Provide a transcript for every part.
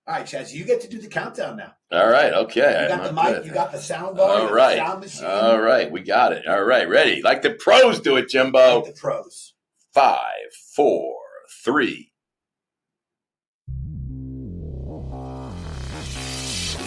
All right, Chaz, you get to do the countdown now. All right, okay. You got the mic, you got the sound bar, all right. the sound machine. All right, we got it. All right, ready. Like the pros do it, Jimbo. Like the pros. 5, 4, 3.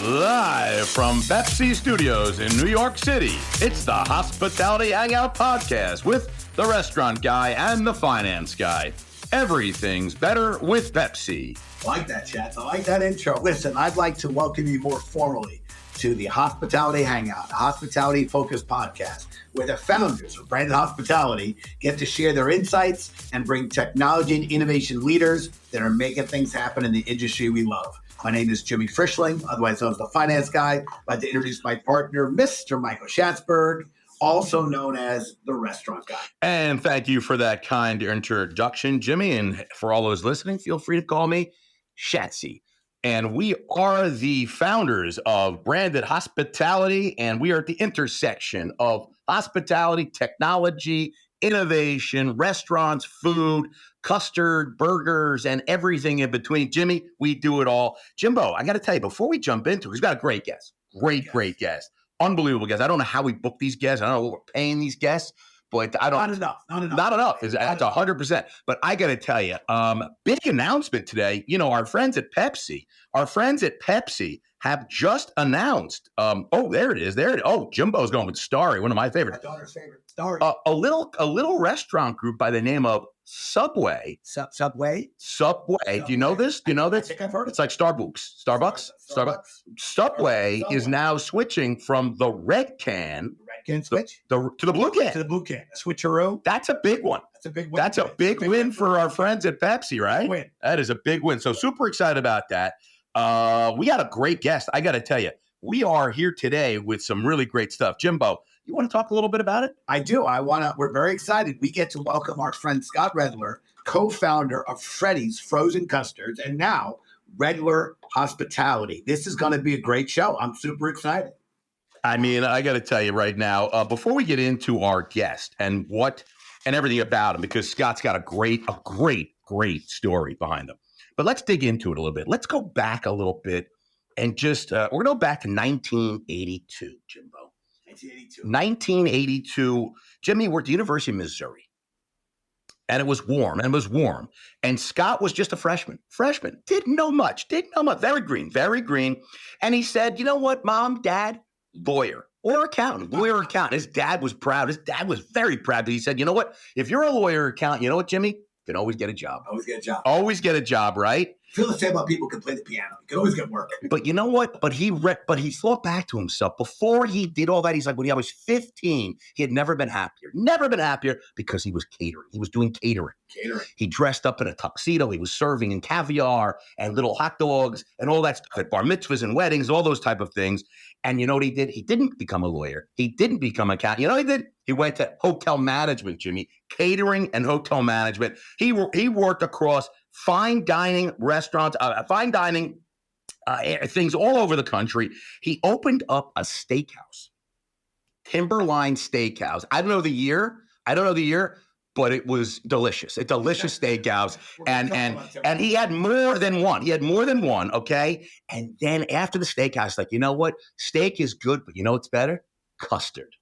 Live from Pepsi Studios in New York City, it's the Hospitality Hangout podcast with the restaurant guy and the finance guy. Everything's better with Pepsi. I like that, Chaz. I like that intro. Listen, I'd like to welcome you more formally to the Hospitality Hangout, a hospitality-focused podcast where the founders of Branded Hospitality get to share their insights and bring technology and innovation leaders that are making things happen in the industry we love. My name is Jimmy Frischling, otherwise known as the finance guy. I'd like to introduce my partner, Mr. Michael Schatzberg, also known as the restaurant guy. And thank you for that kind introduction, Jimmy. And for all those listening, feel free to call me Shatsy. And we are the founders of Branded Hospitality, and we are at the intersection of hospitality, technology, innovation, restaurants, food, custard, burgers, and everything in between. Jimmy, we do it all. Jimbo, I got to tell you, before we jump into it, we've got a great guest. Great guest. Unbelievable guest. I don't know how we book these guests. I don't know what we're paying these guests, but I don't. Not enough. That's 100%. But I got to tell you, big announcement today. You know, our friends at Pepsi have just announced. There it is. Oh, Jimbo's going with Starry, one of my favorites. My daughter's favorite. Starry. A little restaurant group by the name of Subway. Subway. Do you know this? I think I've heard it. It's like Starbucks. Subway is now switching from the red can. Switch to the blue can. To the blue can. Switcheroo. That's a big one. That's a big win for our friends at Pepsi, right? Win. That is a big win. So super excited about that. We got a great guest. I got to tell you, we are here today with some really great stuff. Jimbo, you want to talk a little bit about it? I do. We're very excited. We get to welcome our friend Scott Redler, co-founder of Freddy's Frozen Custards, and now Redler Hospitality. This is going to be a great show. I'm super excited. I mean, I got to tell you right now, before we get into our guest and everything about him, because Scott's got a great story behind him. But let's dig into it a little bit. Let's go back a little bit and just, we're going to go back to 1982, Jimbo. 1982. Jimmy, we're at the University of Missouri. And it was warm. And Scott was just a freshman. Didn't know much. Very green. And he said, you know what, Mom, Dad? Lawyer or accountant. His dad was proud. His dad was very proud. But he said, you know what? If you're a lawyer or accountant, you know what, Jimmy? You can always get a job. Always get a job, right? I feel the same about people who can play the piano. You can always get work. But you know what? But he thought back to himself. Before he did all that, he's like, when I was 15, he had never been happier because he was catering. He was doing catering. He dressed up in a tuxedo. He was serving in caviar and little hot dogs and all that stuff at bar mitzvahs and weddings, all those type of things. And you know what he did? He didn't become a lawyer. He didn't become an accountant. You know what he did? He went to hotel management, Jimmy. Catering and hotel management. He worked across fine dining restaurants, things all over the country. He opened up a steakhouse, Timberline Steakhouse. I don't know the year, but it was delicious. A delicious steakhouse. And he had more than one. Okay. And then after the steakhouse, like, you know what? Steak is good, but you know what's better? Custard.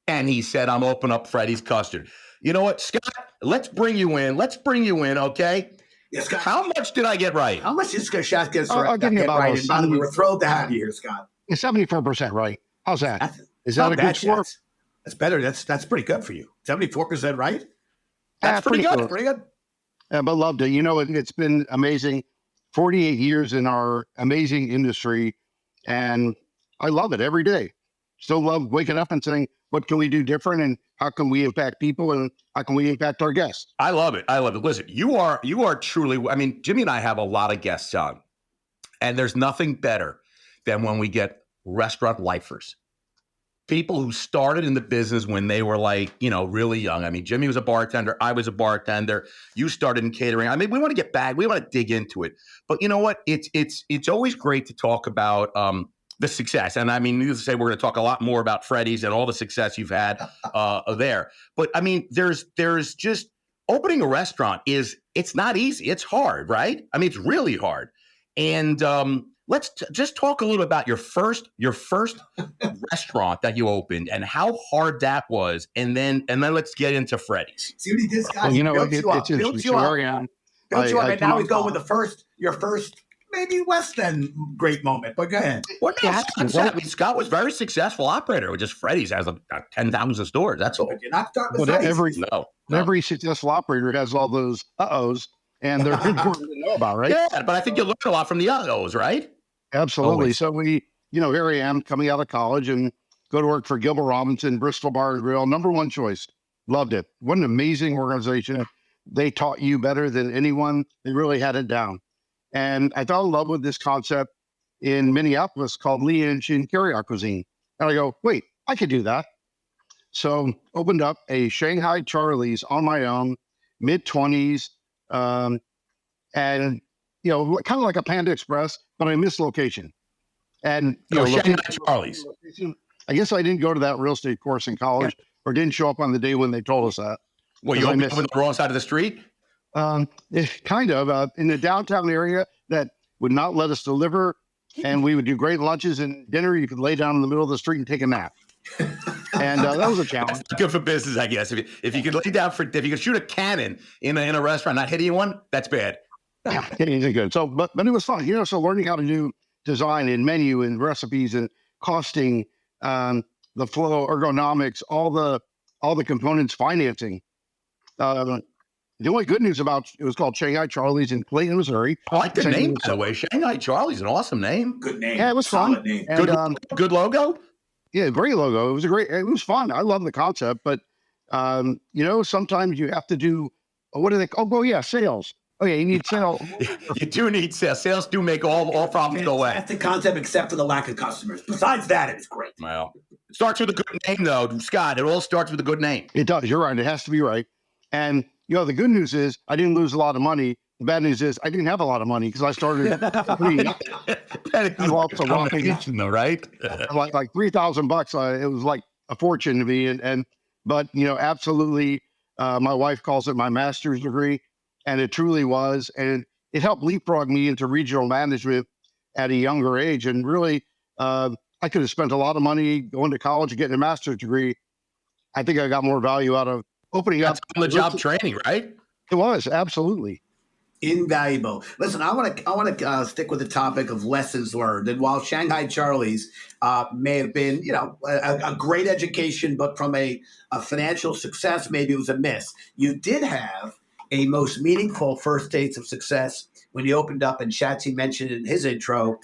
And he said, I'm opening up Freddy's Custard. You know what, Scott? Let's bring you in, okay? Yes, Scott. How much did I get right? How much did Scott get I'll give you about right? And by the way, we're thrilled to have you here, Scott. 74% right. How's that? Is that a good score? That's better. That's pretty good for you. 74% right? That's pretty good. Pretty good. Yeah, but loved it. You know, it's been amazing. 48 years in our amazing industry, and I love it every day. Still love waking up and saying, what can we do different, and how can we impact people, and how can we impact our guests? I love it. Listen, you are truly, I mean, Jimmy and I have a lot of guests on, and there's nothing better than when we get restaurant lifers. People who started in the business when they were really young. I mean, Jimmy was a bartender. I was a bartender. You started in catering. I mean, we want to get back. We want to dig into it. But you know what? It's always great to talk about the success. And I mean, needless to say, we're going to talk a lot more about Freddy's and all the success you've had there. But I mean, there's just opening a restaurant it's not easy. It's hard, right? I mean, it's really hard. And let's just talk a little about your first restaurant that you opened and how hard that was, and then let's get into Freddy's. See what he did, Scott? Well, you know, Built you up. it's interesting. Built you So up. where I am, Built you up, and now we go with college. your first maybe less than great moment. But go ahead. Well, no, I mean, Scott was a very successful operator with just Freddy's has 10,000 stores. That's all. But you're not starting with But Freddy's. every successful operator has all those uh-ohs, and they're important to know about, right? Yeah, but I think you learn a lot from the uh-ohs, right? Absolutely. Always. So here I am coming out of college and go to work for Gilbert Robinson, Bristol Bar and Grill, number one choice. Loved it. What an amazing organization. They taught you better than anyone. They really had it down. And I fell in love with this concept in Minneapolis called Liège and carry-out cuisine. And I go, wait, I could do that. So opened up a Shanghai Charlie's on my own, mid-20s, and, kind of like a Panda Express, but I missed location. And, Shanghai Charlie's. I guess I didn't go to that real estate course in college or didn't show up on the day when they told us that. Well, you opened up on the wrong side of the street? Kind of in the downtown area that would not let us deliver, and we would do great lunches and dinner. You could lay down in the middle of the street and take a nap, and that was a challenge. That's good for business, I guess. If you could lay down if you could shoot a cannon in a restaurant, not hit anyone, that's bad. Yeah, it isn't good. So, but it was fun, So learning how to do design and menu and recipes and costing, the flow, ergonomics, all the components, financing. The only good news about it was called Shanghai Charlie's in Clayton, Missouri. I like the name, by the way. Shanghai Charlie's an awesome name. Good name. Yeah, it was fun. Name. And, good logo. Yeah, great logo. It was fun. I love the concept, but sometimes you have to do sales. Oh yeah, you need sales. You do need sales. Sales do make all problems go away. That's the concept, except for the lack of customers. Besides that, it's great. Well, it starts with a good name, though, Scott. It all starts with a good name. It does. You're right. It has to be right. And the good news is I didn't lose a lot of money. The bad news is I didn't have a lot of money because I started pretty though, right? like $3,000. It was like a fortune to me. But absolutely, my wife calls it my master's degree, and it truly was. And it helped leapfrog me into regional management at a younger age. And really, I could have spent a lot of money going to college and getting a master's degree. I think I got more value out of opening up on the job training, right? It was absolutely invaluable. Listen, I want to stick with the topic of lessons learned. And while Shanghai Charlie's may have been, a great education, but from a financial success, maybe it was a miss. You did have a most meaningful first taste of success when you opened up, and Shatsy mentioned in his intro,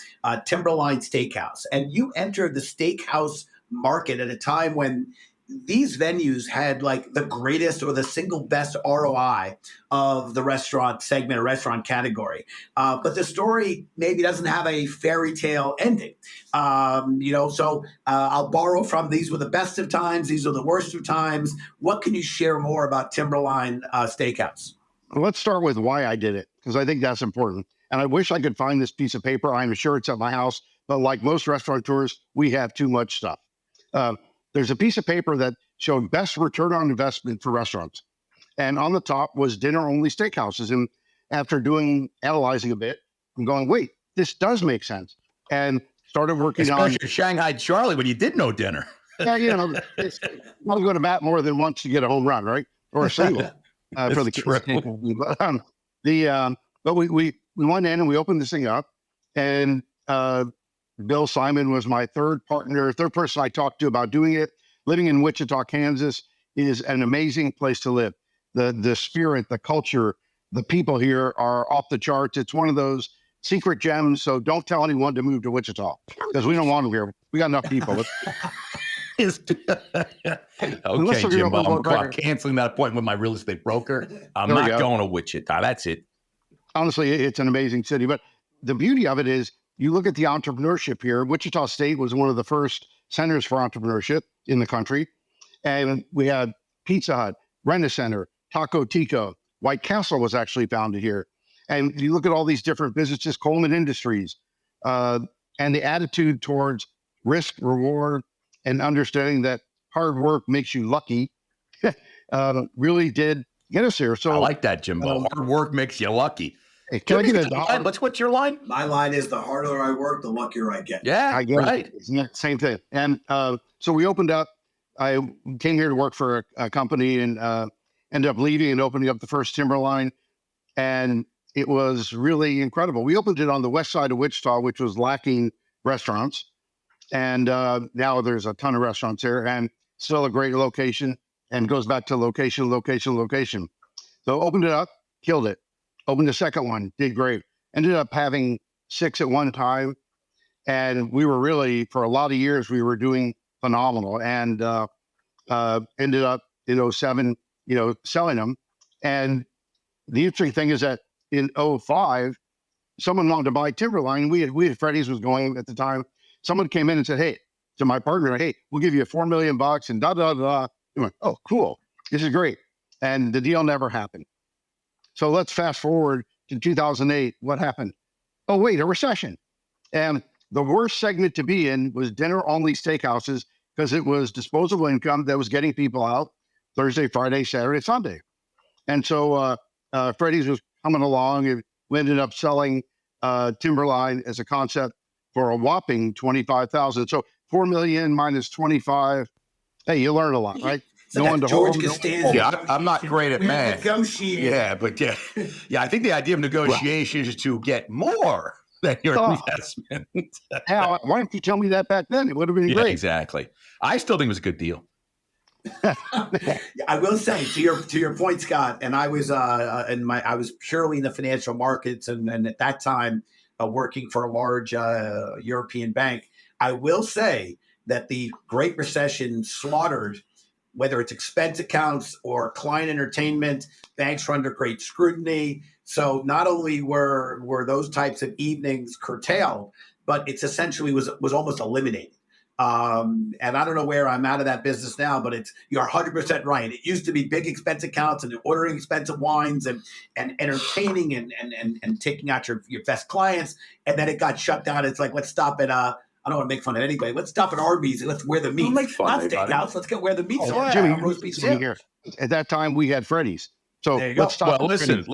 Timberline Steakhouse, and you entered the steakhouse market at a time when these venues had like the greatest or the single best ROI of the restaurant segment or restaurant category. But the story maybe doesn't have a fairy tale ending. So I'll borrow from these were the best of times. These are the worst of times. What can you share more about Timberline Steakhouse? Let's start with why I did it, because I think that's important. And I wish I could find this piece of paper. I'm sure it's at my house, but like most restaurateurs, we have too much stuff. There's a piece of paper that showed best return on investment for restaurants. And on the top was dinner-only steakhouses. And after analyzing a bit, I'm going, wait, this does make sense. And started working on Shanghai Charlie when you did no dinner. Yeah, I'll go to bat more than once to get a home run, right? Or a single for the kids. But we went in and we opened this thing up, and Bill Simon was my third person I talked to about doing it. Living in Wichita, Kansas is an amazing place to live. The spirit, the culture, the people here are off the charts. It's one of those secret gems. So don't tell anyone to move to Wichita because we don't want them here. We got enough people. Okay, Jim, I'm canceling that appointment with my real estate broker. I'm not going to Wichita. That's it. Honestly, it's an amazing city. But the beauty of it is, you look at the entrepreneurship here. Wichita State was one of the first centers for entrepreneurship in the country. And we had Pizza Hut, Rent-A-Center, Taco Tico. White Castle was actually founded here. And you look at all these different businesses, Coleman Industries, and the attitude towards risk, reward, and understanding that hard work makes you lucky really did get us here. So I like that, Jimbo. Hard work makes you lucky. Hey, can I give it? What's your line? My line is the harder I work, the luckier I get. Yeah, I get right. it. Same thing. And so we opened up. I came here to work for a company and ended up leaving and opening up the first Timberline. And it was really incredible. We opened it on the west side of Wichita, which was lacking restaurants. And now there's a ton of restaurants here and still a great location, and goes back to location. So opened it up, killed it. Opened the second one, did great. Ended up having 6 at one time. And we were really, for a lot of years, we were doing phenomenal, and ended up in '07, selling them. And the interesting thing is that in '05, someone wanted to buy Timberline. We had Freddy's was going at the time. Someone came in and said, hey, to my partner, hey, we'll give you $4 million and da, da, da. We went, oh, cool. This is great. And the deal never happened. So let's fast forward to 2008. What happened? Oh, wait, a recession. And the worst segment to be in was dinner-only steakhouses, because it was disposable income that was getting people out Thursday, Friday, Saturday, Sunday. And so Freddy's was coming along, and we ended up selling Timberline as a concept for a whopping $25,000. So $4 million minus 25. Hey, you learn a lot, right? So no one to George Costanza. Yeah, I'm not great at math. Negotiate. Yeah, but yeah. I think the idea of negotiation is to get more than your investment. Hal, why didn't you tell me that back then? It would have been great. Exactly. I still think it was a good deal. I will say to your point, Scott, and I was I was purely in the financial markets, and at that time working for a large European bank. I will say that the Great Recession slaughtered, whether it's expense accounts or client entertainment. Banks were under great scrutiny. So not only were those types of evenings curtailed, but it's essentially was almost eliminated. And I don't know where I'm out of that business now, but you're 100% right. It used to be big expense accounts and ordering expensive wines and entertaining and taking out your best clients. And then it got shut down. It's like, let's stop at I don't want to make fun of anybody. Let's stop at Arby's and let's wear the meat. Don't make fun of steakhouse. Let's get where the meats are. Jimmy, roast beef here. At that time, we had Freddy's. So let's stop. Well, listen.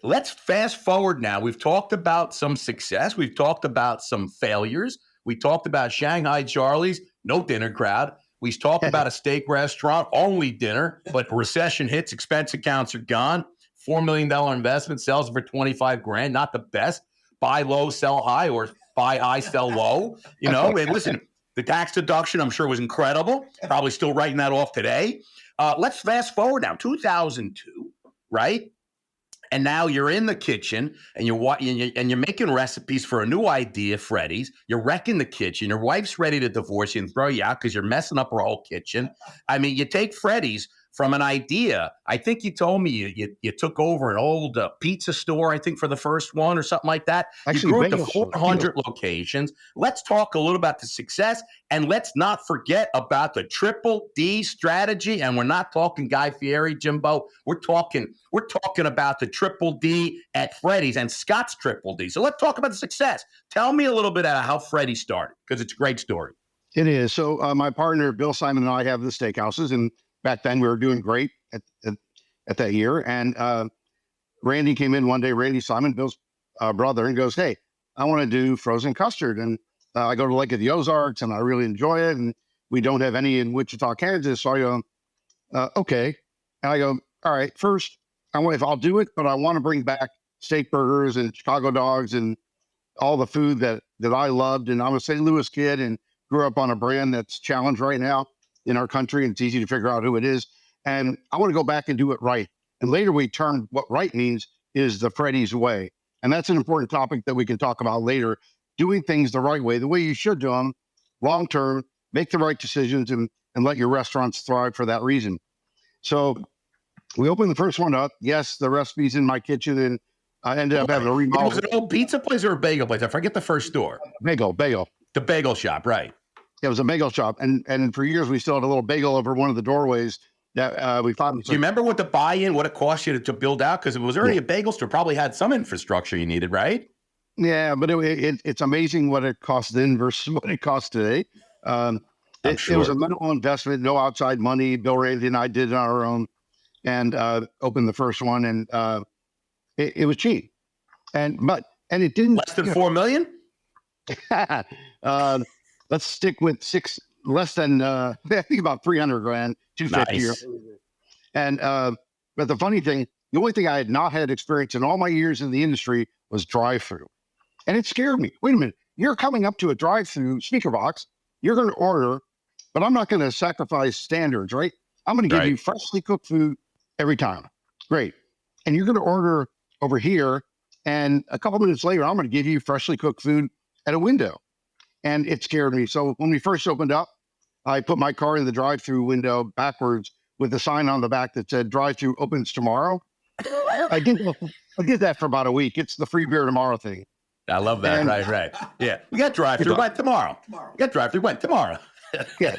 Let's fast forward now. We've talked about some success. We've talked about some failures. We talked about Shanghai Charlie's, no dinner crowd. We talked about a steak restaurant, only dinner, but recession hits, expense accounts are gone. $4 million investment sells for $25,000. Not the best. Buy low, sell high, or buy high, sell low. And listen, the tax deduction, I'm sure, was incredible. Probably still writing that off today. Let's fast forward now, 2002, right? And now you're in the kitchen and you're making recipes for a new idea, Freddy's. You're wrecking the kitchen. Your wife's ready to divorce you and throw you out because you're messing up her whole kitchen. I mean, you take Freddy's from an idea. I think you told me you took over an old pizza store, I think, for the first one or something like that. Actually, you grew up to 400 locations. Let's talk a little about the success, and let's not forget about the triple D strategy. And we're not talking Guy Fieri, Jimbo. We're talking about the triple D at Freddy's and Scott's triple D. So let's talk about the success. Tell me a little bit about how Freddy started, because it's a great story. It is. So my partner, Bill Simon, and I have the steakhouses, and back then we were doing great at that year. And Randy came in one day, Randy Simon, Bill's brother, and goes, hey, I want to do frozen custard. And I go to Lake of the Ozarks and I really enjoy it. And we don't have any in Wichita, Kansas. So I go, okay. And I go, all right, first, if I'll do it, but I want to bring back steak burgers and Chicago dogs and all the food that I loved. And I'm a St. Louis kid and grew up on a brand that's challenged right now in our country, and it's easy to figure out who it is. And I want to go back and do it right. And later we turned what right means is the Freddy's way. And that's an important topic that we can talk about later. Doing things the right way, the way you should do them, long-term, make the right decisions and let your restaurants thrive for that reason. So we opened the first one up. Yes, the recipe's in my kitchen, and I ended up having a remodel. Was it an old pizza place or a bagel place? I forget the first store. Bagel. The bagel shop, right. It was a bagel shop, and for years we still had a little bagel over one of the doorways that we thought. Do you remember what it cost you to build out? Because it was already a bagel store, probably had some infrastructure you needed, right? Yeah, but it's amazing what it cost then versus what it costs today. It was a minimal investment, no outside money. Bill, Randy, and I did it on our own, and opened the first one, and it was cheap. And it didn't Less than 4 million? Let's stick with less than I think about 300 grand, 250. Nice. And but the funny thing, the only thing I had not had experience in all my years in the industry was drive-through. And it scared me. Wait a minute, you're coming up to a drive-through speaker box, you're going to order, but I'm not going to sacrifice standards, right? I'm going to give you freshly cooked food every time. Great. And you're going to order over here, and a couple minutes later, I'm going to give you freshly cooked food at a window. And it scared me. So when we first opened up, I put my car in the drive-through window backwards with a sign on the back that said drive-through opens tomorrow. I did that for about a week. It's the free beer tomorrow thing. I love that. Right. Yeah. We got drive-through went tomorrow. We got drive-through went tomorrow. Yeah.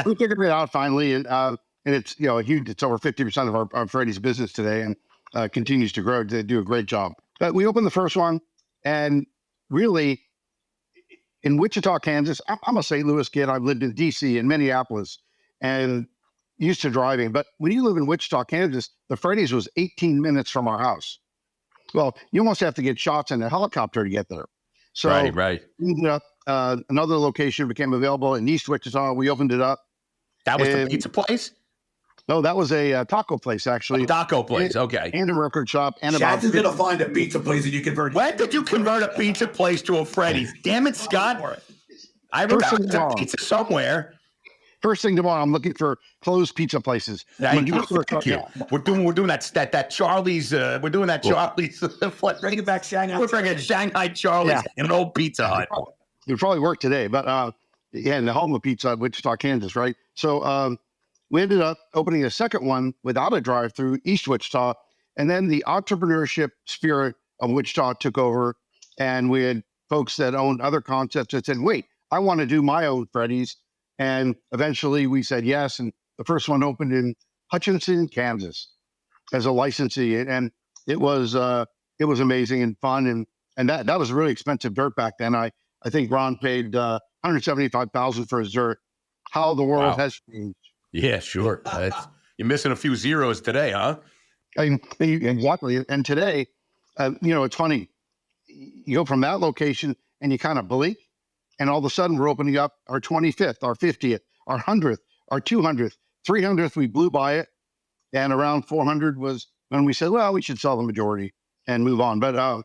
We figured it out finally. And it's, huge. It's over 50% of our Freddy's business today, and continues to grow. They do a great job. But we opened the first one, and really, in Wichita, Kansas, I'm a St. Louis kid. I've lived in D.C. and Minneapolis and used to driving. But when you live in Wichita, Kansas, the Freddy's was 18 minutes from our house. Well, you almost have to get shots in a helicopter to get there. So right. Another location became available in East Wichita. We opened it up. That was the pizza place? No, that was a taco place, actually. A taco place, okay. And a record shop. And Schatz is going to find a pizza place that you convert. When did you convert a pizza place to a Freddy's? Damn it, Scott. I remember a pizza somewhere. First thing tomorrow, I'm looking for closed pizza places. Thank you. We're doing that Charlie's. We're doing that Charlie's. Bring it back, Shanghai. We're bringing Shanghai Charlie's in an old Pizza Hut. It would probably work today, but in the home of pizza, Wichita, Kansas, right? So we ended up opening a second one without a drive-through, East Wichita, and then the entrepreneurship spirit of Wichita took over, and we had folks that owned other concepts that said, "Wait, I want to do my own Freddy's." And eventually we said yes. And the first one opened in Hutchinson, Kansas as a licensee. And it was amazing and fun. And that was a really expensive dirt back then. I think Ron paid $175,000 for his dirt. How the world has changed. Yeah, sure. You're missing a few zeros today, huh? Exactly. And today, it's funny. You go from that location and you kind of blink. And all of a sudden, we're opening up our 25th, our 50th, our 100th, our 200th, 300th. We blew by it. And around 400 was when we said, well, we should sell the majority and move on. But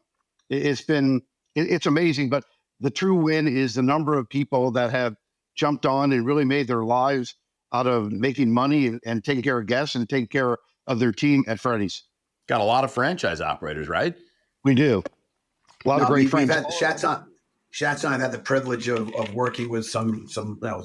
it's amazing. But the true win is the number of people that have jumped on and really made their lives out of making money and taking care of guests and taking care of their team at Freddy's. Got a lot of franchise operators, right? We do. A lot of great friends. Schatz and I have had the privilege of working with some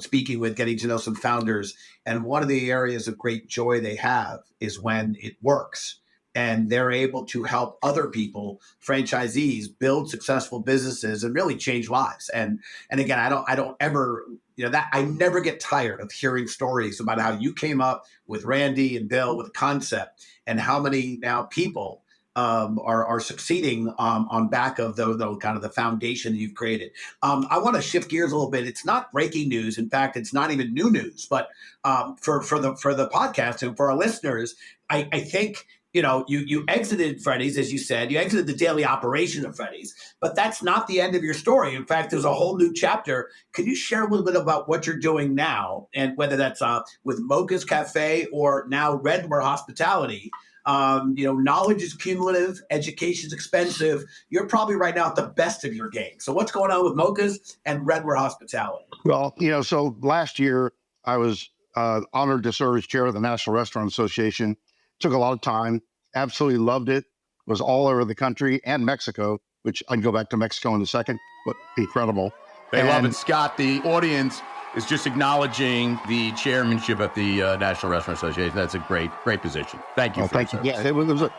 speaking with, getting to know some founders. And one of the areas of great joy they have is when it works and they're able to help other people, franchisees, build successful businesses and really change lives. And again, I don't ever, that I never get tired of hearing stories about how you came up with Randy and Bill with a concept and how many now people are succeeding on back of the kind of the foundation that you've created. I want to shift gears a little bit. It's not breaking news. In fact, it's not even new news. But for the podcast and for our listeners, I think you exited Freddy's, as you said. You exited the daily operation of Freddy's, but that's not the end of your story. In fact, there's a whole new chapter. Can you share a little bit about what you're doing now, and whether that's with Mocha's Cafe or now Redler Hospitality? Knowledge is cumulative, education's expensive. You're probably right now at the best of your game. So what's going on with Mocha's and Redler Hospitality? Well, so last year I was honored to serve as chair of the National Restaurant Association. Took a lot of time, absolutely loved it. Was all over the country and Mexico, which I'd go back to Mexico in a second, but incredible. They love it, Scott. The audience is just acknowledging the chairmanship at the National Restaurant Association. That's a great position. Thank you. Thank you. Yeah, it was an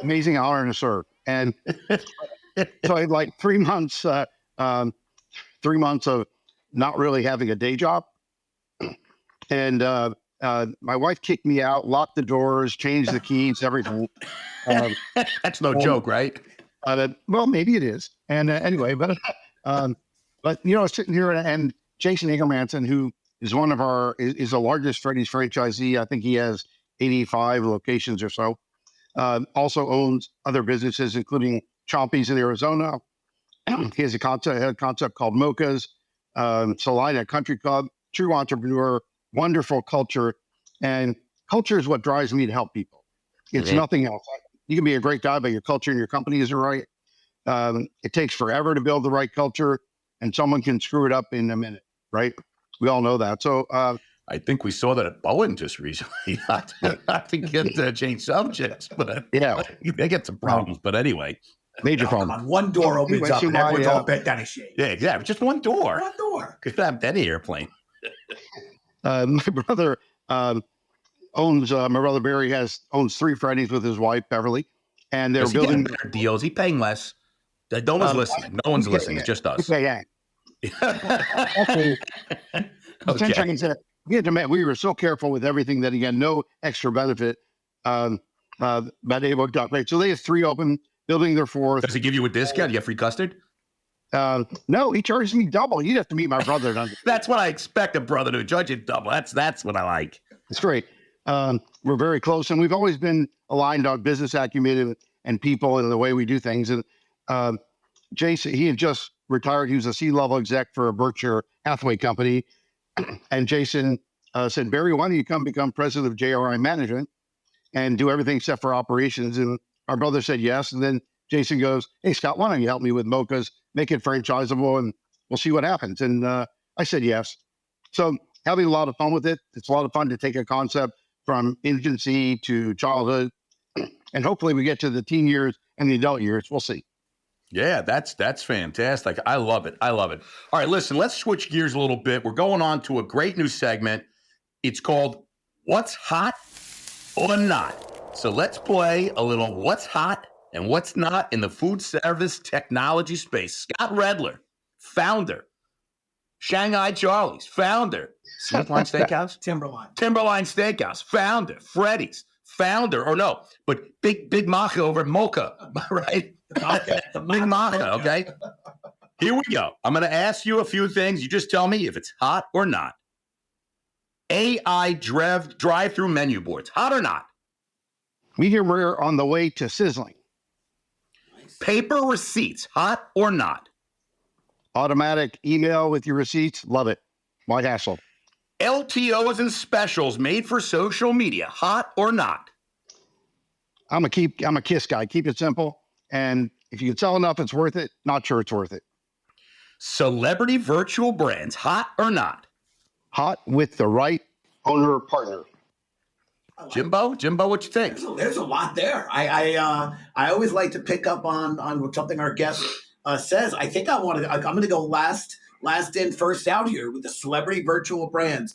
amazing honor to serve. And so I had like 3 months, 3 months of not really having a day job. And my wife kicked me out, locked the doors, changed the keys, everything. That's no joke, right? Well, maybe it is. And anyway, but sitting here and Jason Ingermanson, who is one of is the largest Freddy's franchisee. I think he has 85 locations or so. Also owns other businesses, including Chompy's in Arizona. He has a concept called Mocha's, Salina Country Club, true entrepreneur, wonderful culture. And culture is what drives me to help people. It's nothing else. You can be a great guy, but your culture and your company isn't right. It takes forever to build the right culture, and someone can screw it up in a minute, right? We all know that. So I think we saw that at Bowen just recently. not to get to change subjects, but yeah, they get some problems. But anyway, major Come problem. on, one door opens up and everyone's all bent down a shade. Yeah, exactly. Just one door. One door. Could have any airplane. My brother owns. My brother Barry owns 3 Freddy's with his wife Beverly, and they're building better deals. He paying less. No one's listening. No one's listening. It's just us. Yeah. Actually, okay. We were so careful with everything that he had no extra benefit. But it worked out great. So they have 3 open, building their 4th. Does he give you a discount? You get free custard? No, he charges me double. You'd have to meet my brother. That's what I expect a brother to judge it double. That's what I like. It's great. We're very close, and we've always been aligned on business acumen and people and the way we do things. And Jason, he had just retired. He was a C-level exec for a Berkshire Hathaway company. And Jason said, Barry, why don't you come become president of JRI Management and do everything except for operations? And our brother said yes. And then Jason goes, hey, Scott, why don't you help me with Mocha's, make it franchisable, and we'll see what happens. And I said yes. So having a lot of fun with it. It's a lot of fun to take a concept from infancy to childhood. And hopefully we get to the teen years and the adult years. We'll see. Yeah, that's fantastic. I love it. All right, listen, let's switch gears a little bit. We're going on to a great new segment. It's called What's Hot or Not. So let's play a little What's Hot and What's Not in the food service technology space. Scott Redler, founder. Shanghai Charlie's, founder. Timberline Steakhouse? Timberline Steakhouse, founder. Freddy's, founder. Or no, but Big Maca over at Mocha, right? The Big Maca, okay? Here we go. I'm going to ask you a few things. You just tell me if it's hot or not. AI drive-through menu boards, hot or not? Medium rare on the way to sizzling. Paper receipts, hot or not? Automatic email with your receipts, love it. Why hassle? LTOs and specials made for social media, hot or not? I'm a KISS guy. Keep it simple. And if you can sell enough, it's worth it. Not sure it's worth it. Celebrity virtual brands, hot or not? Hot with the right owner or partner. Jimbo, what you think? There's a lot there. I always like to pick up on what something our guest says. I think I'm going to go last in, first out here with the celebrity virtual brands.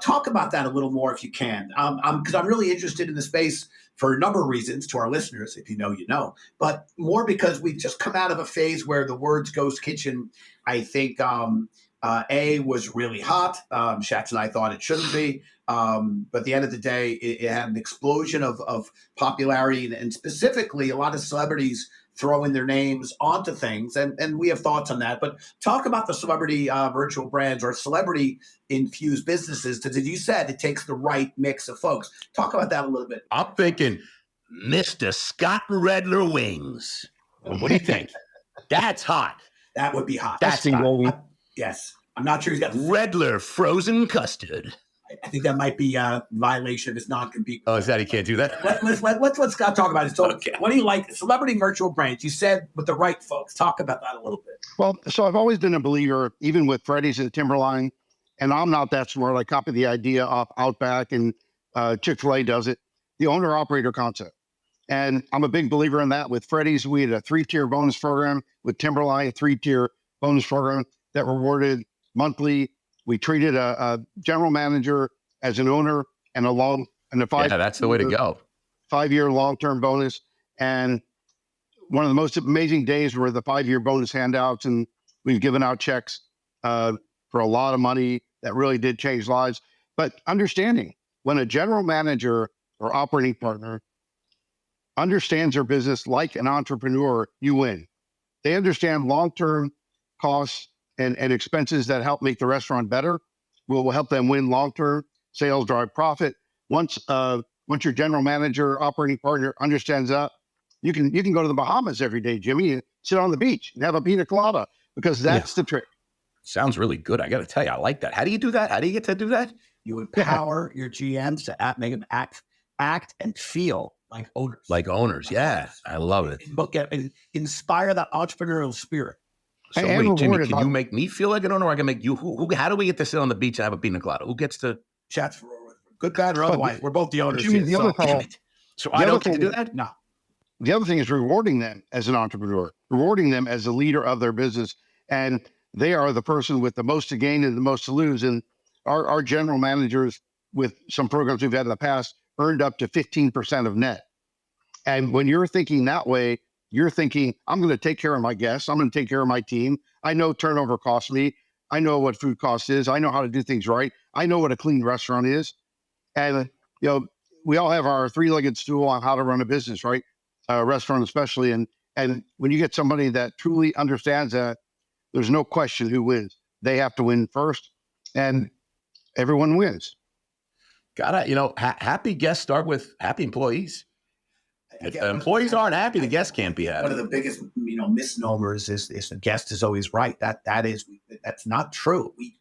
Talk about that a little more if you can. Because I'm really interested in the space for a number of reasons to our listeners. If you know, you know. But more because we've just come out of a phase where the words ghost kitchen, I think, was really hot. Schatz and I thought it shouldn't be. But at the end of the day, it had an explosion of popularity and specifically a lot of celebrities throwing their names onto things. And we have thoughts on that. But talk about the celebrity virtual brands or celebrity infused businesses, because as you said, it takes the right mix of folks. Talk about that a little bit. I'm thinking Mr. Scott Redler wings. What do you think? That's hot. That would be hot. That's hot. Yes. I'm not sure he's got Redler frozen custard. I think that might be a violation of his non-compete. Oh, is that he can't do that? Let's let Scott talk about it. So, okay. What do you like? Celebrity virtual brands. You said with the right folks. Talk about that a little bit. Well, so I've always been a believer, even with Freddy's and Timberline, and I'm not that smart. I copy the idea off Outback and Chick-fil-A does it. The owner-operator concept. And I'm a big believer in that. With Freddy's, we had a 3-tier bonus program. With Timberline, a 3-tier bonus program that rewarded monthly. We treated a general manager as an owner and that's the way to go. 5-year long-term bonus. And one of the most amazing days were the 5-year bonus handouts. And we've given out checks for a lot of money that really did change lives. But understanding when a general manager or operating partner understands their business like an entrepreneur, you win. They understand long-term costs and expenses that help make the restaurant better. Will help them win long-term. Sales drive profit. Once your general manager, operating partner understands that, You can go to the Bahamas every day, Jimmy, and sit on the beach and have a pina colada, because that's the trick. Sounds really good. I got to tell you, I like that. How do you do that? How do you get to do that? You empower your GMs to make them act and feel like owners. Like owners, yeah. I love it. But inspire that entrepreneurial spirit. So wait, Jimmy, can you make me feel like an owner, or I can make you? How do we get to sit on the beach and have a pina colada? Who gets to? Chats, good, bad, or otherwise. We're both the owners. Jimmy, so I don't get to do that? No. The other thing is rewarding them as an entrepreneur, rewarding them as a leader of their business. And they are the person with the most to gain and the most to lose. And our general managers, with some programs we've had in the past, earned up to 15% of net. And when you're thinking that way, you're thinking, I'm going to take care of my guests. I'm going to take care of my team. I know turnover costs me. I know what food cost is. I know how to do things right. I know what a clean restaurant is. And, we all have our three-legged stool on how to run a business, right? A restaurant especially. And when you get somebody that truly understands that, there's no question who wins. They have to win first, and everyone wins. Happy guests start with happy employees. If the employees aren't happy, the guests can't be happy. One of the biggest, misnomers is the guest is always right. That's not true. We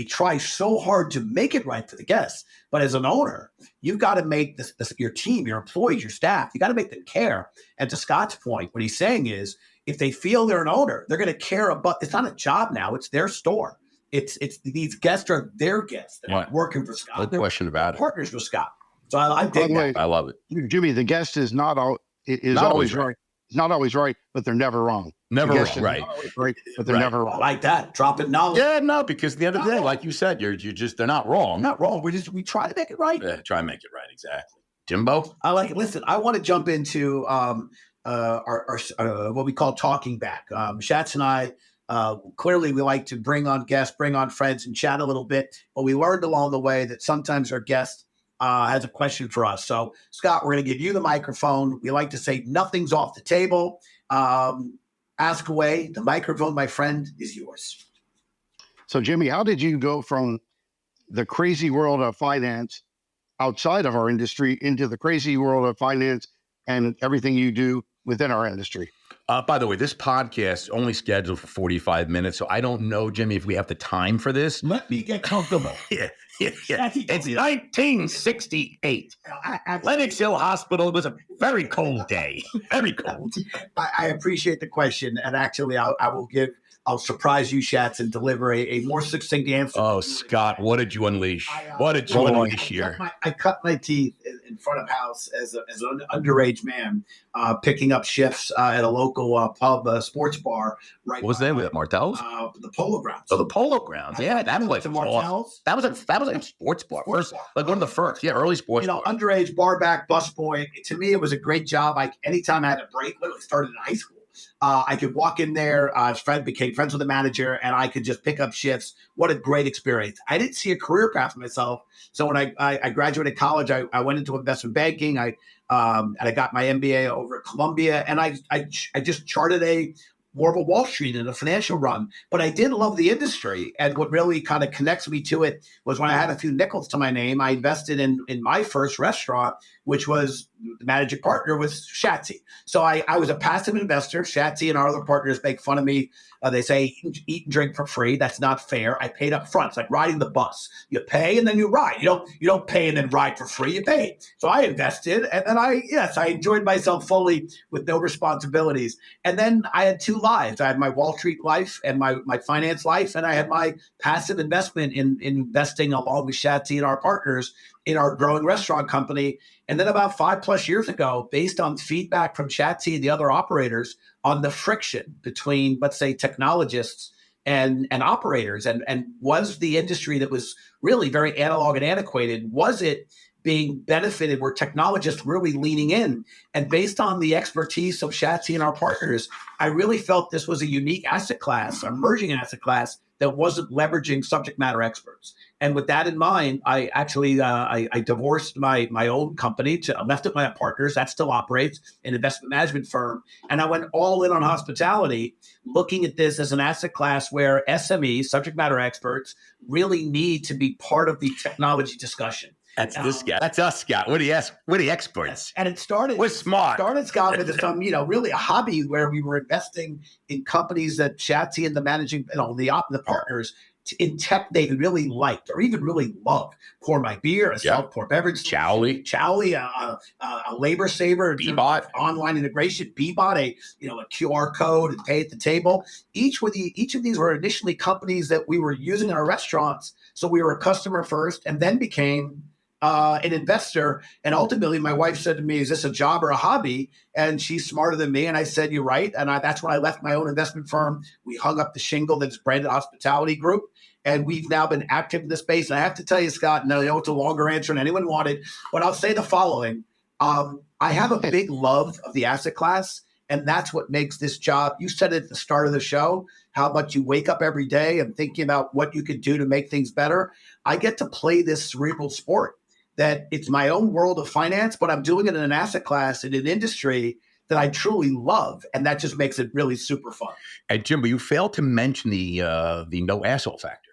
try so hard to make it right for the guests, but as an owner, you've got to make your team, your employees, your staff, you got to make them care. And to Scott's point, what he's saying is, if they feel they're an owner, they're going to care about. It's not a job now; it's their store. It's these guests are their guests. They're not working for Scott. No question about it. Partners with Scott. So I dig that. I love it, Jimmy. The guest is not always right. It's not always right, but they're never wrong. Never right, but they're never wrong. I like that. Dropping knowledge. Yeah, no, because at the end of the day, like you said, they're not wrong. Not wrong. We try to make it right. Yeah, try and make it right. Exactly. Jimbo, I like it. Listen, I want to jump into our what we call talking back. Schatz and I, clearly we like to bring on guests, bring on friends, and chat a little bit. But we learned along the way that sometimes our guest has a question for us. So, Scott, we're going to give you the microphone. We like to say nothing's off the table. Ask away. The microphone, my friend, is yours. So, Jimmy, how did you go from the crazy world of finance outside of our industry into the crazy world of finance and everything you do within our industry? By the way, this podcast is only scheduled for 45 minutes, so I don't know, Jimmy, if we have the time for this. Let me get comfortable. Yeah. It's 1968. Lenox Hill Hospital. It was a very cold day. Very cold. I appreciate the question, and actually, I'll surprise you, Schatz, and deliver a more succinct answer. Oh, Scott, what did you unleash? What did you unleash here? I cut my teeth in front of house as an underage man, picking up shifts at a local pub, sports bar. Right. What was the name of it? Martell's? The Polo Grounds. Oh, the Polo Grounds. Yeah, that was like the Martell's. That was a sports bar. Like one of the first. Yeah, early sports. Underage bar back, busboy. To me, it was a great job. Anytime I had a break, literally started in high school. I could walk in there, became friends with the manager, and I could just pick up shifts. What a great experience. I didn't see a career path for myself. So when I graduated college, I went into investment banking. And I got my MBA over at Columbia, and I just charted more of a Wall Street and a financial run. But I did love the industry. And what really kind of connects me to it was when I had a few nickels to my name, I invested in my first restaurant, which was the managing partner was Shatsy. So I was a passive investor. Shatsy and our other partners make fun of me. They say, eat and drink for free. That's not fair. I paid up front. It's like riding the bus. You pay and then you ride. You don't pay and then ride for free. You pay. So I invested, and then I enjoyed myself fully with no responsibilities. And then I had two lives. I had my Wall Street life and my finance life, and I had my passive investment in investing along with Shatsy and our partners in our growing restaurant company. And then about 5+ years ago, based on feedback from Shatsy and the other operators on the friction between, let's say, technologists and operators, and was the industry that was really very analog and antiquated, was it being benefited? Were technologists really leaning in? And based on the expertise of Shatsy and our partners, I really felt this was a unique asset class, emerging asset class that wasn't leveraging subject matter experts. And with that in mind, I actually I divorced my own company, left it with my partners. That still operates, an investment management firm. And I went all in on hospitality, looking at this as an asset class where SMEs, subject matter experts, really need to be part of the technology discussion. That's this guy. That's us, Scott. We're the experts. And it started. We're smart. Started, Scott, with some, really a hobby where we were investing in companies that Shatsy and the managing, the partners in tech they really liked or even really loved. Pour My Beer, a self-pour beverage. Chowly, a labor saver. Bbot, online integration. Bbot, a QR code and pay at the table. Each of these were initially companies that we were using in our restaurants. So we were a customer first and then became an investor. And ultimately, my wife said to me, is this a job or a hobby? And she's smarter than me. And I said, you're right. And that's when I left my own investment firm. We hung up the shingle that's branded Hospitality Group. And we've now been active in this space. And I have to tell you, Scott, and I know it's a longer answer than anyone wanted, but I'll say the following. I have a big love of the asset class. And that's what makes this job. You said it at the start of the show, how much you wake up every day and thinking about what you could do to make things better. I get to play this cerebral sport that it's my own world of finance, but I'm doing it in an asset class in an industry that I truly love. And that just makes it really super fun. And Jim, but you failed to mention the no asshole factor.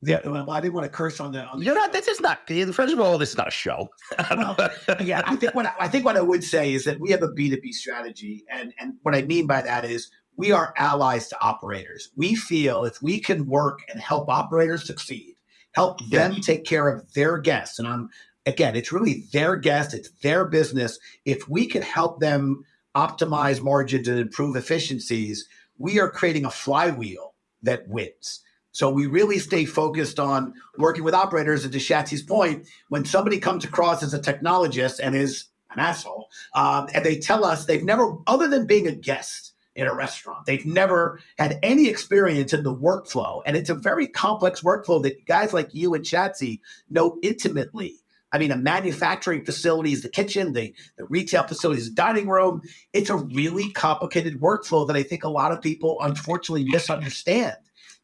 Yeah, well, I didn't want to curse on the. You're not. This is not. First of all, this is not a show. Well, yeah, I think what I would say is that we have a B2B strategy, and what I mean by that is we are allies to operators. We feel if we can work and help operators succeed, help them take care of their guests, and it's really their guests, it's their business. If we can help them optimize margins and improve efficiencies, we are creating a flywheel that wins. So we really stay focused on working with operators. And to Shatsy's point, when somebody comes across as a technologist and is an asshole, and they tell us they've never, other than being a guest in a restaurant, they've never had any experience in the workflow. And it's a very complex workflow that guys like you and Shatsy know intimately. I mean, a manufacturing facility is the kitchen, the retail facility is the dining room. It's a really complicated workflow that I think a lot of people unfortunately misunderstand.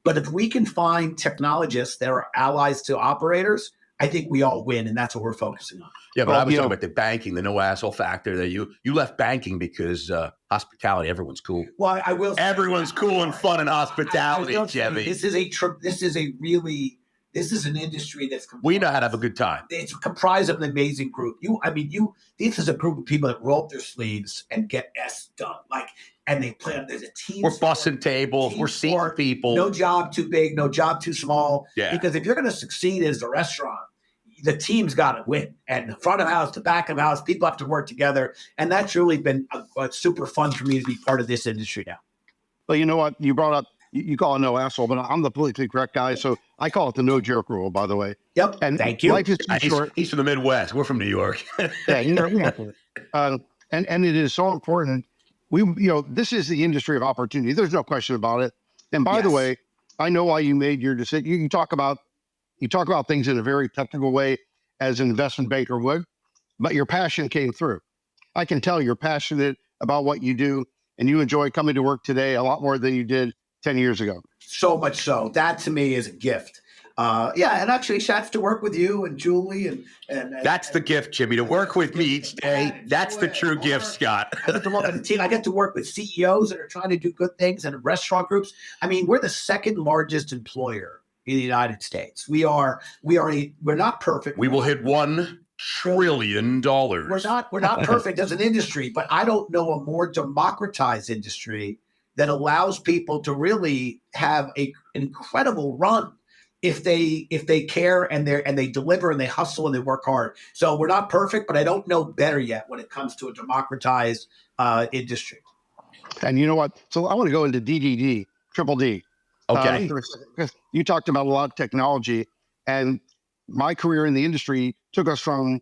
But if we can find technologists that are allies to operators, I think we all win, and that's what we're focusing on. Yeah, but I was talking about the banking, the no asshole factor. That you left banking because hospitality, everyone's cool. Well, I will. Everyone's cool and fun in hospitality, Jimmy. This is an industry that's. We know how to have a good time. It's comprised of an amazing group. This is a group of people that roll up their sleeves and get S done. And they plan. There's a team. We're bussing tables. We're seeing people. No job too big. No job too small. Yeah. Because if you're going to succeed as a restaurant, the team's got to win. And the front of house, the back of house, people have to work together. And that's really been super fun for me to be part of this industry now. Well, you know what? You brought up, you call it no asshole, but I'm the politically correct guy. So I call it the no joke rule, by the way. Yep. And thank you. Life is too short. He's from the Midwest. We're from New York. And it is so important. This is the industry of opportunity. There's no question about it. And by the way, I know why you made your decision. You talk about things in a very technical way as an investment banker would, but your passion came through. I can tell you're passionate about what you do, and you enjoy coming to work today a lot more than you did 10 years ago. So much so. That to me is a gift. And actually, Shatz, to work with you and Julie and that's the gift, Jimmy. To work with me each day, that's the true gift, Scott. I get to work with a team. I get to work with CEOs that are trying to do good things and restaurant groups. I mean, we're the second largest employer in the United States. We're not perfect. We will hit $1 trillion. We're not perfect as an industry, but I don't know a more democratized industry that allows people to really have an incredible run if they care and they deliver and they hustle and they work hard. So we're not perfect, but I don't know better yet when it comes to a democratized industry. And you know what? So I want to go into DDD, triple D. Okay. Because you talked about a lot of technology, and my career in the industry took us from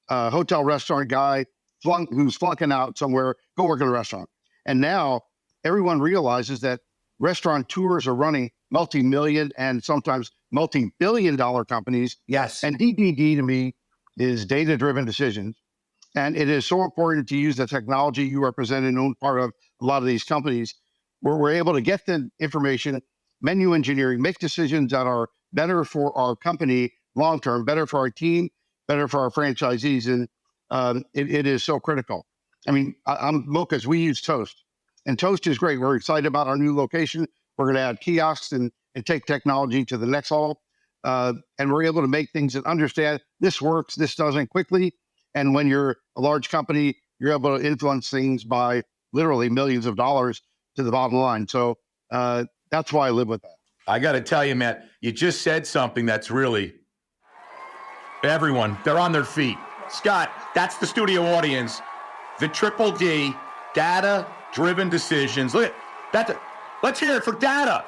a hotel restaurant guy who's flunking out somewhere, go work in a restaurant. And now everyone realizes that restaurateurs are running multi-million and sometimes multi-billion-dollar companies. Yes. And DDD to me is data-driven decisions. And it is so important to use the technology you represent and own part of a lot of these companies where we're able to get the information, menu engineering, make decisions that are better for our company long-term, better for our team, better for our franchisees. And it is so critical. I mean, I'm Mocha's, we use Toast. And Toast is great. We're excited about our new location. We're going to add kiosks and take technology to the next level. and we're able to make things and understand this works, this doesn't quickly. And when you're a large company, you're able to influence things by literally millions of dollars to the bottom line. So that's why I live with that. I got to tell you, man, you just said something that's really everyone. They're on their feet. Scott, that's the studio audience. The Triple D, data-driven decisions. Look at that. Let's hear it for data.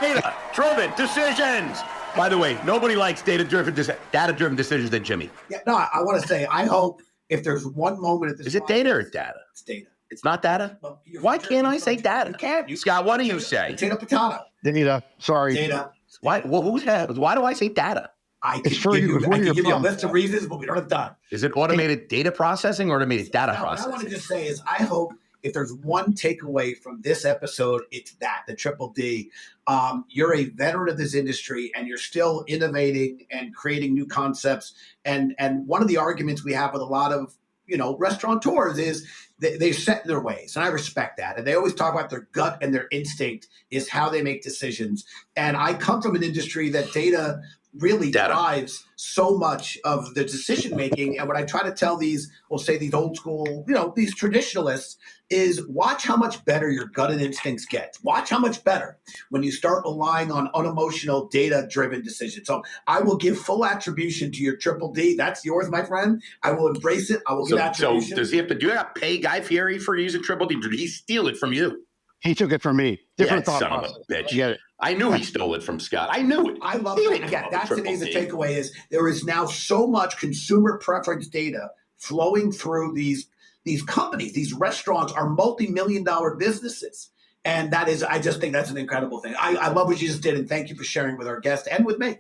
Data-driven decisions. By the way, nobody likes data-driven decisions than Jimmy. Yeah, no, I want to say, I hope if there's one moment at this. Is it data or data? It's data. It's not data? Well, Why can't I say data? You can't. Scott, what do you say? Potato. Data. Sorry. Data. Why? Well, why do I say data? I can It's for give you. you, I can give you a list of reasons, but we don't have time. Is it automated data processing or automated data processing? What I want to just say is I hope if there's one takeaway from this episode, it's that, the Triple D. You're a veteran of this industry and you're still innovating and creating new concepts. And one of the arguments we have with a lot of restaurateurs is they're set in their ways. And I respect that. And they always talk about their gut and their instinct is how they make decisions. And I come from an industry that data really drives so much of the decision making. And what I try to tell these old school, these traditionalists is watch how much better your gut and instincts get. Watch how much better when you start relying on unemotional data-driven decisions. So I will give full attribution to your Triple D. That's yours, my friend. I will embrace it. I will give attribution. So does he have to do that? Pay Guy Fieri for using Triple D? Did he steal it from you? He took it from me. Different thought son process. Of a bitch. Get it. I knew he stole it from Scott. I knew it. I love it. Again, that's today's takeaway is there is now so much consumer preference data flowing through these companies. These restaurants are multi-million-dollar businesses. And that is, I just think that's an incredible thing. I love what you just did, and thank you for sharing with our guest and with me.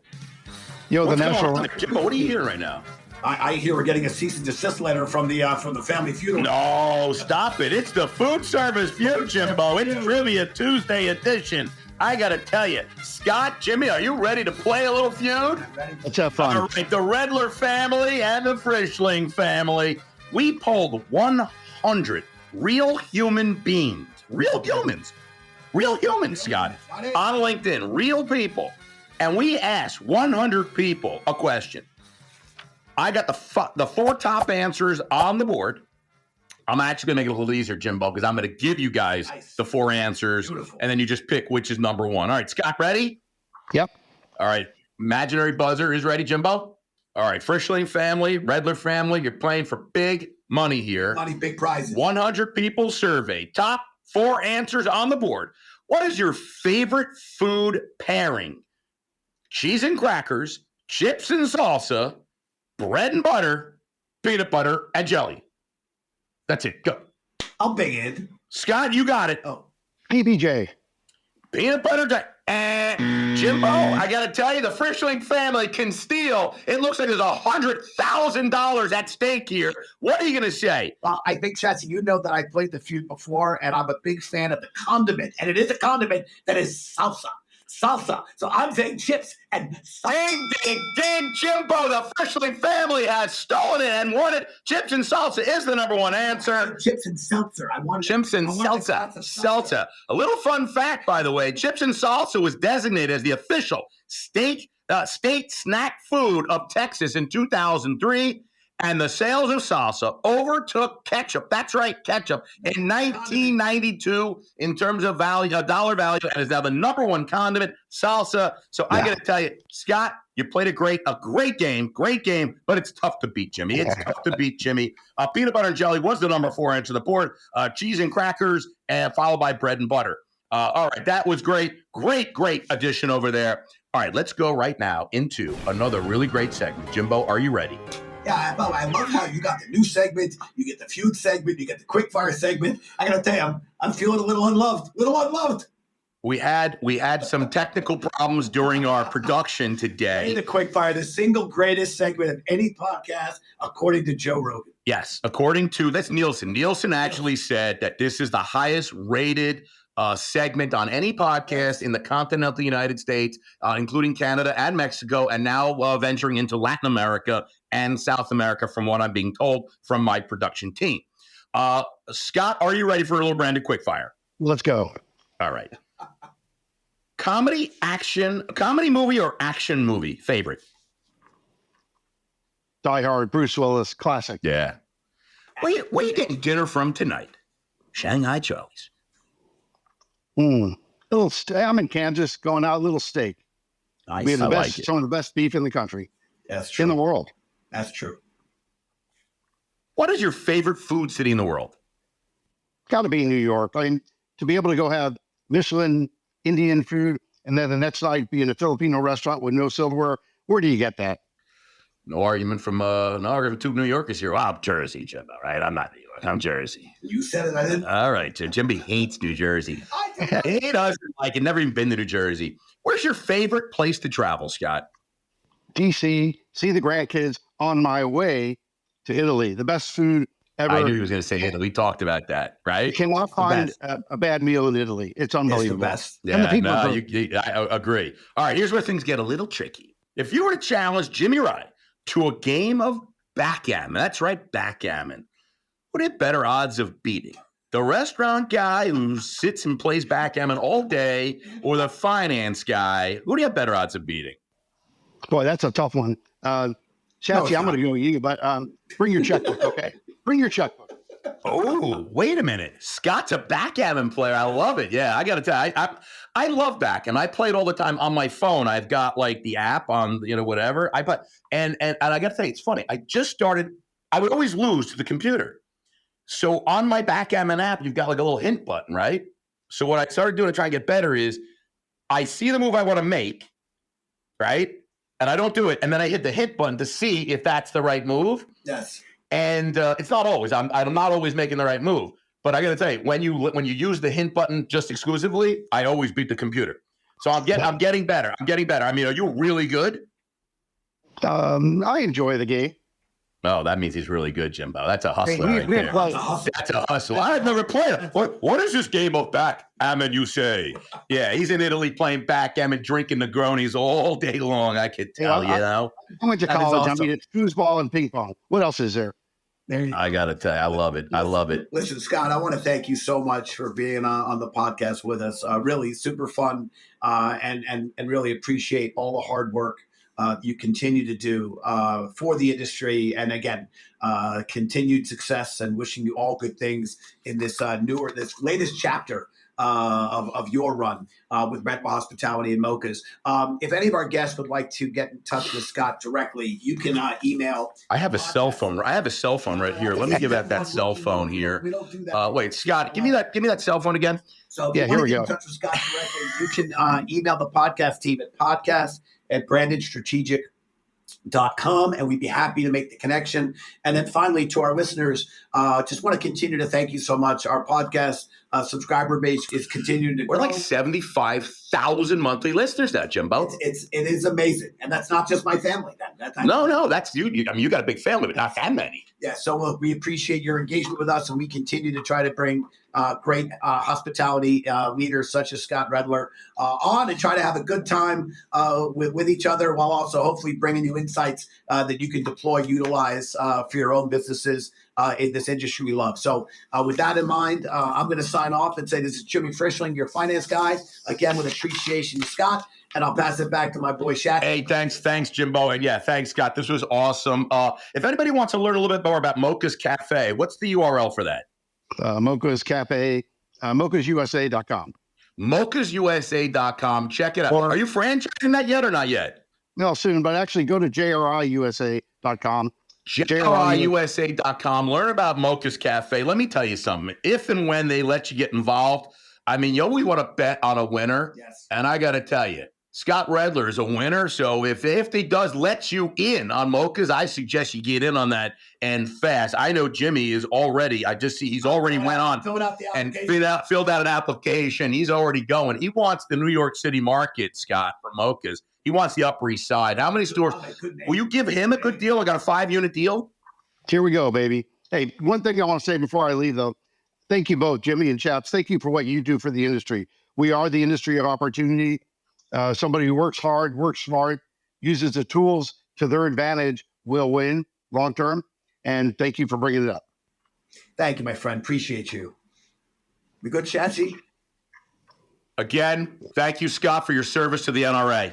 The national. Jimbo, what are you hearing right now? I hear we're getting a cease and desist letter from the Family Feud. No, stop it. It's the Food Service Feud, Jimbo. It's Trivia Tuesday edition. I got to tell you, Scott, Jimmy, are you ready to play a little feud? Let's have fun. All right, the Redler family and the Frischling family. We polled 100 real human beings, real humans, Scott, on LinkedIn, real people. And we asked 100 people a question. I got the 4 top answers on the board. I'm actually going to make it a little easier, Jimbo, because I'm going to give you guys the 4 answers, and then you just pick which is number 1. All right, Scott, ready? Yep. All right, imaginary buzzer is ready, Jimbo? All right, Frischling family, Redler family, you're playing for big money here. Money, big prizes. 100 people surveyed. Top 4 answers on the board. What is your favorite food pairing? Cheese and crackers, chips and salsa, bread and butter, peanut butter, and jelly. That's it. Go. I'll big in. Scott, you got it. Oh. PBJ. Peanut butter, and Jimbo, I got to tell you, the Frischling family can steal. It looks like there's $100,000 at stake here. What are you going to say? Well, I think, Shatsy, you know that I played the feud before, and I'm a big fan of the condiment. And it is a condiment that is salsa. So I'm saying chips and Ding, ding, ding, Jimbo. The Frischling family has stolen it and won it. Chips and salsa is the number 1 answer. Chips and seltzer. Chips and salsa. A little fun fact, by the way, chips and salsa was designated as the official state snack food of Texas in 2003. And the sales of salsa overtook ketchup. That's right, ketchup in 1992 in terms of value, dollar value, and is now the number 1 condiment, salsa. So I got to tell you, Scott, you played a great game, but it's tough to beat, Jimmy. It's tough to beat, Jimmy. Peanut butter and jelly was the number 4 answer to the board. Cheese and crackers, and followed by bread and butter. All right, that was great. Great addition over there. All right, let's go right now into another really great segment. Jimbo, are you ready? Yeah, I love how you got the new segment, you get the feud segment, you get the quickfire segment. I got to tell you, I'm feeling a little unloved. We had some technical problems during our production today. The quickfire, the single greatest segment of any podcast, according to Joe Rogan. Yes, according to that's Nielsen. Nielsen actually said that this is the highest rated segment on any podcast in the continental United States, including Canada and Mexico, and now venturing into Latin America and South America, from what I'm being told from my production team. Scott, are you ready for a little branded quickfire? Let's go. All right. comedy movie or action movie favorite? Die Hard, Bruce Willis, classic. Yeah. Where you getting dinner from tonight? Shanghai Charlie's. I'm in Kansas, going out, a little steak. Nice. We have I like it. some of the best beef in the country. That's true. In the world. That's true. What is your favorite food city in the world? Got to be New York. I mean, to be able to go have Michelin Indian food and then the next night be in a Filipino restaurant with no silverware, where do you get that? No argument from two New Yorkers here. Well, I'm Jersey, Jim. All right, I'm not New York. I'm Jersey. You said it. I didn't. All right, Jimmy hates New Jersey. He doesn't like it. Never even been to New Jersey. Where's your favorite place to travel, Scott? DC. See the grandkids on my way to Italy. The best food ever. I knew he was going to say Italy. We talked about that, right? You cannot find a bad meal in Italy. It's unbelievable. It's the best. Yeah, And the people I agree. All right, here's where things get a little tricky. If you were to challenge Jimmy Rye to a game of backgammon, that's right, backgammon, what are better odds of beating? The restaurant guy who sits and plays backgammon all day or the finance guy? Who do you have better odds of beating? Boy, that's a tough one. Chatsy, I'm going to go with you, but bring your checkbook, okay? Bring your checkbook. Oh, wait a minute. Scott's a backgammon player. I love it. Yeah, I got to tell you, I love backgammon. I play it all the time on my phone. I've got like the app on, whatever. And I got to tell you, it's funny. I just started. I would always lose to the computer. So on my backgammon app, you've got like a little hint button, right? So what I started doing to try and get better is I see the move I want to make, right? And I don't do it. And then I hit the hint button to see if that's the right move. Yes. And it's not always. I'm not always making the right move. But I got to tell you, when you use the hint button just exclusively, I always beat the computer. So I'm getting better. I mean, are you really good? I enjoy the game. Oh, that means he's really good, Jimbo. That's a hustler right there. That's a hustler. I've never played it. What is this game of backgammon, you say? Yeah, he's in Italy playing backgammon, drinking Negronis all day long, I could tell, I went to college. Awesome. I mean, it's foosball and ping pong. What else is there? I got to tell you, I love it. I love it. Listen, Scott, I want to thank you so much for being on the podcast with us. Really super fun and really appreciate all the hard work you continue to do for the industry. And again, continued success and wishing you all good things in this latest chapter of your run with Red Hospitality and Mocha's. If any of our guests would like to get in touch with Scott directly, you can email. I have a cell phone. I have a cell phone right here. Let me give out that cell phone here. We don't do that. Wait, Scott, give me that cell phone again. So if you want to get in touch with Scott directly, you can email the podcast team at podcast@brandedstrategic.com, and we'd be happy to make the connection. And then finally, to our listeners, just want to continue to thank you so much. Our podcast subscriber base is continuing to grow. We're like 75,000 monthly listeners now, Jimbo. It is amazing, and that's not just my family. No, that's you. I mean, you got a big family, but not that many. Yeah, so look, we appreciate your engagement with us, and we continue to try to bring great hospitality leaders such as Scott Redler on and try to have a good time with each other, while also hopefully bringing you insights that you can utilize for your own businesses in this industry we love. So with that in mind, I'm going to sign off and say this is Jimmy Frischling, your finance guy, again with appreciation to Scott. And I'll pass it back to my boy Shat. Hey, thanks, Jimbo. And yeah, thanks, Scott. This was awesome. If anybody wants to learn a little bit more about Mocha's Cafe, what's the URL for that? Mocha's Cafe, mochasusa.com. mochasusa.com. Check it out. Are you franchising that yet or not yet? No, soon, but actually go to jriusa.com. jriusa.com. Learn about Mocha's Cafe. Let me tell you something. If and when they let you get involved, I mean, you always want to bet on a winner. Yes. And I got to tell you, Scott Redler is a winner. So if he does let you in on Mocha's, I suggest you get in on that and fast. I know Jimmy is already, I just see he's already went on and filled out an application. He's already going. He wants the New York City market, Scott, for Mocha's. He wants the Upper East Side. How many stores? Will you give him a good deal? I got a 5-unit deal. Here we go, baby. Hey, one thing I want to say before I leave, though. Thank you both, Jimmy and Chaps. Thank you for what you do for the industry. We are the industry of opportunity. Somebody who works hard, works smart, uses the tools to their advantage will win long term. And thank you for bringing it up. Thank you, my friend. Appreciate you. We good, Chatsy? Again, thank you, Scott, for your service to the NRA.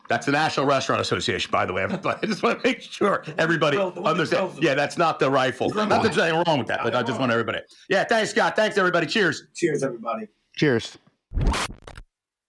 That's the National Restaurant Association, by the way, everybody. I just want to make sure everybody understands. Yeah, that's not the rifle. Not that there's anything wrong with that, but I just want everybody. Yeah, thanks, Scott. Thanks, everybody. Cheers. Cheers, everybody. Cheers.